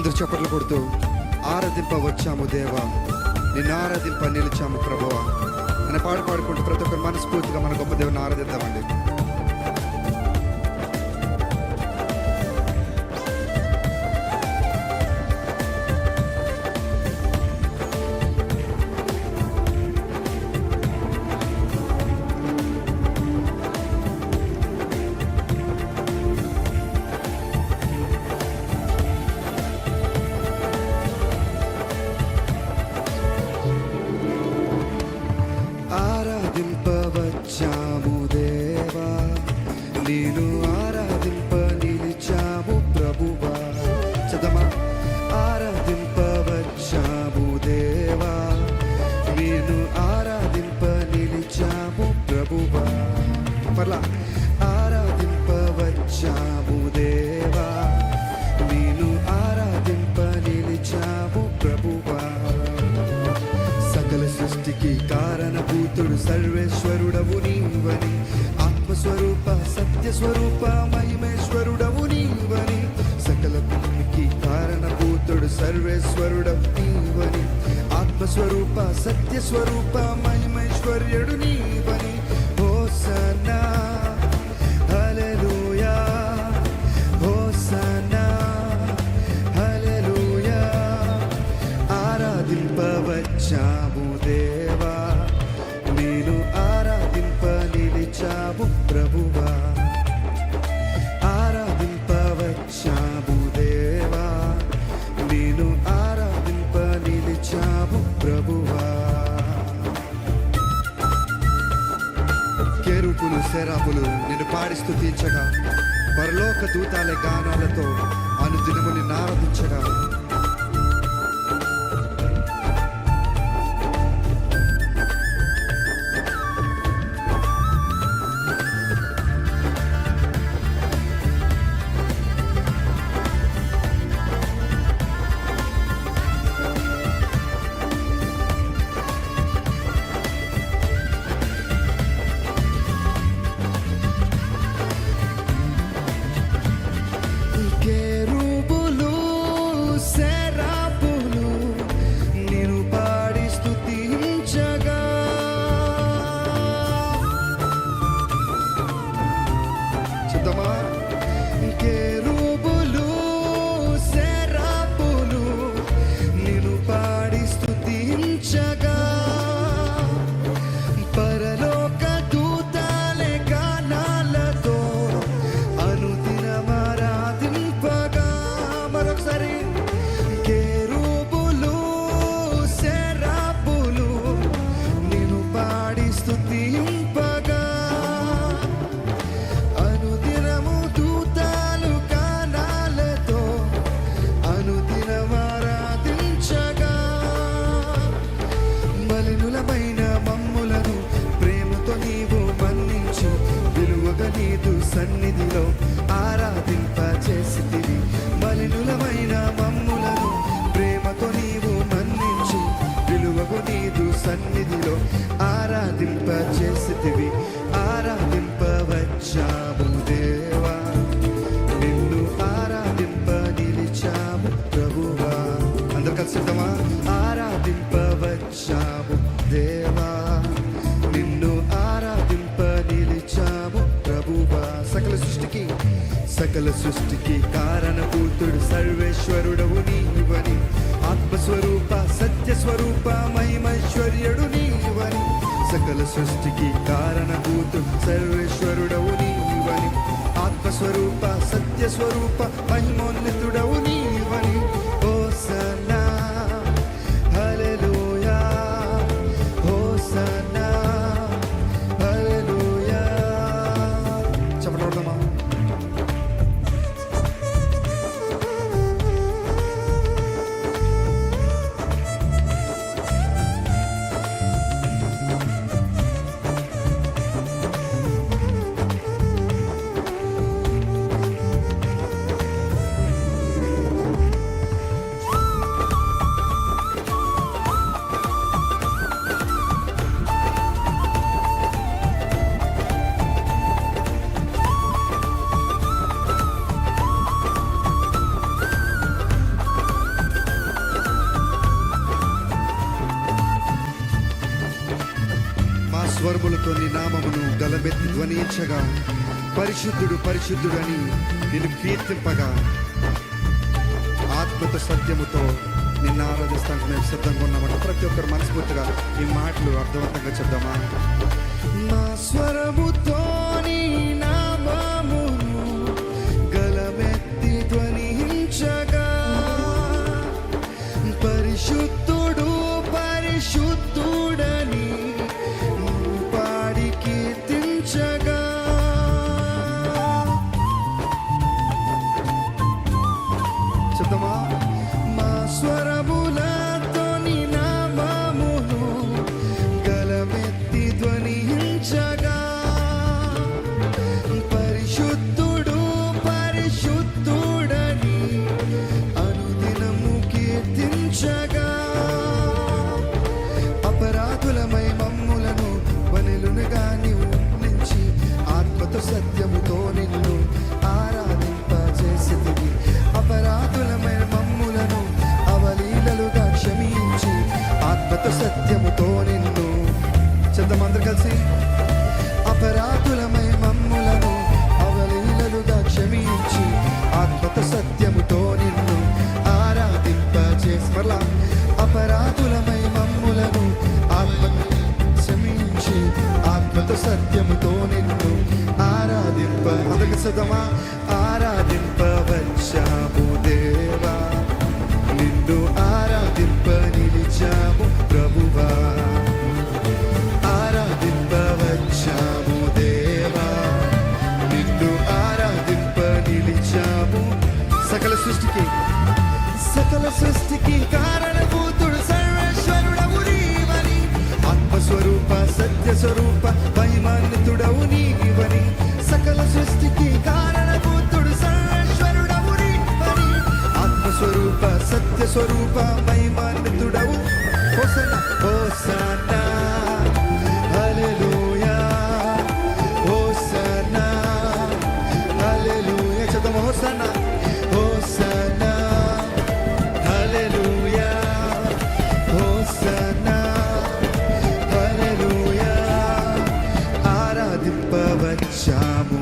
అందరూ చప్పట్లు కొడుతూ ఆరాధింప వచ్చాము దేవా, నిన్ను ఆరాధింప నిలిచాము ప్రభువా అని పాడుకుంటూ ప్రతి ఒక్కరు మనస్ఫూర్తిగా మన గొప్ప దేవుని ఆరాధిద్దామండి. ఆరాధింపవచ్చాము దేవా, నేను ఆరాధింప నిలిచాము ప్రభువా. చదమా. ఆరాధింపవచ్చాము దేవా, నేను ఆరాధింప నిలిచాము ప్రభువా. పర్లా. ఆరాధింపవచ్చాము దేవా, నేను ఆరాధింప నిలిచాము ప్రభువా. సకల సృష్టికి కారణభూతుడు సర్వేశ్వరుడవు నీవని, ఆత్మస్వరూప సత్యస్వరూప మహిమేశ్వరుడవు నీవని. సకల భూమికి కారణభూతుడు సర్వేశ్వరుడవు నీవని, ఆత్మస్వరూప సత్యస్వరూప మహిమేశ్వర్యుడు నీవని. Hosanna hallelujah, hosanna hallelujah. ఆరాధింపవచ్చాము దేవా, నేను ఆరాధింప నిలిచాము ప్రభువా. ఆరాధింపవచ్చాము దేవా, నేను ఆరాధింప నిలిచాము ప్రభువా. కెరూబులు సెరాపులు నిన్ను పాడి స్తుతించగా, పరలోక దూతాల గానాలతో అనుదినము నిన్ను ఆరాధించగా, కెరూబులు సెరాపులు నిన్ను పాడి స్తుతించగా, చూద్దామా. కెరూబులు సెరాపులు నిన్ను పాడి స్తుతించగా, పరలోక దూతాలే గానాలతో అనుదినమారాధింపగా. మరొకసారి. కెరూబులు సెరాపులు నిన్ను పాడి స్తుతింపగా, అనుదినము దూతాలు గానాలతో అనుదినమారాధించగా. మలినులమైన మమ్ములను ప్రేమతో నీవు మన్నించు, విలువగా నీదు సన్నిధిలో ఆరాధింప చేసితివి. మలినులమైన మమ్ములను ప్రేమతో నీవు మన్నించు, విలువగా నీదు సన్నిధిలో ఆరాధింప చేసితివి. ఆరాధింపవచ్చాము దేవా, నిన్ను ఆరాధింప నిలిచాము ప్రభువా. అందరు కలిసిద్దామా. ఆరాధింపవచ్చాము దేవా, నిన్ను ఆరాధింప నిలిచాము ప్రభువా. సకల సృష్టికి కారణభూతుడు సర్వేశ్వరుడవు నీవని, ఆత్మస్వరూప సత్యస్వరూప మహిమైశ్వర్యుడు నీవని. సకల సృష్టికి కారణభూతుడు సర్వేశ్వరుడవు నీవని, ఆత్మస్వరూప సత్యస్వరూప మహిమోన్నతుడవు నీవని. హోసన్నా హల్లెలూయా, హోసన్నా హల్లెలూయా. చెప్పండి. స్వరములతో నీ నామమును గలబెత్తి ధ్వనించగా, పరిశుద్ధుడు పరిశుద్ధుడు అని నిన్ను కీర్తింపగా, ఆత్మతో సత్యముతో నిన్ను ఆరాధిస్తానికి మేము సిద్ధంగా ఉన్నామంటే ప్రతి ఒక్కరు మనస్ఫూర్తిగా ఈ మాటలు అర్థవంతంగా చెప్దామా? మా స్వరముతో నీ నామమును గలమెత్తి ధ్వనించగా, పరిశుద్ధుడు పరిశుద్ధుడని పాడి కీర్తించగా. చెప్తామా? మా స్వరములతో నీ నామమును గలమెత్తి ధ్వనించగా, పరిశుద్ధుడు పరిశుద్ధుడని అనుదినము కీర్తించగా, అపరాధులమై మమ్ములను వనెలునుగా నీవు నుంచి ఆత్మతో సత్యముతో నిన్ను ఆరాధింపజేసితివి. అపరాధులమై మమ్ములను అవలీలలుగా క్షమించి ఆత్మతో సత్యముతో నిన్ను. చెప్తామందరూ కలిసి. అపరాధులమై మమ్ములను అవలీలలుగా క్షమించి ఆత్మతో సత్యముతో నిన్ను ఆరాధింపజేసి. మరలా అపరాధులమై మమ్ములను ఆత్మతో క్షమించి ఆత్మతో సత్యముతో నిన్ను ఆరాధింప. అందుకు సిద్ధమా? ఆరాధింపవచ్చాము దేవా, నిన్ను ఆరాధింప నిలిచాము ప్రభువా. ఆరాధింపవచ్చాము దేవా, నిన్ను ఆరాధింప నిలిచాము. సకల సృష్టికి కారణభూతుడు సర్వేశ్వరుడవు నీవని, ఆత్మస్వరూప సత్య స్వరూప మహిమాన్వితుడవు నీవని. సకల సృష్టికి కారణభూతుడు సర్వేశ్వరుడవు నీవని, ఆత్మస్వరూప సత్య స్వరూప మహిమాన్వితుడవు. Hosanna hosanna hallelujah, hosanna hallelujah. చెప్తామా? Hosanna hosanna hallelujah, hosanna hallelujah. ఆరాధింపవచ్చాము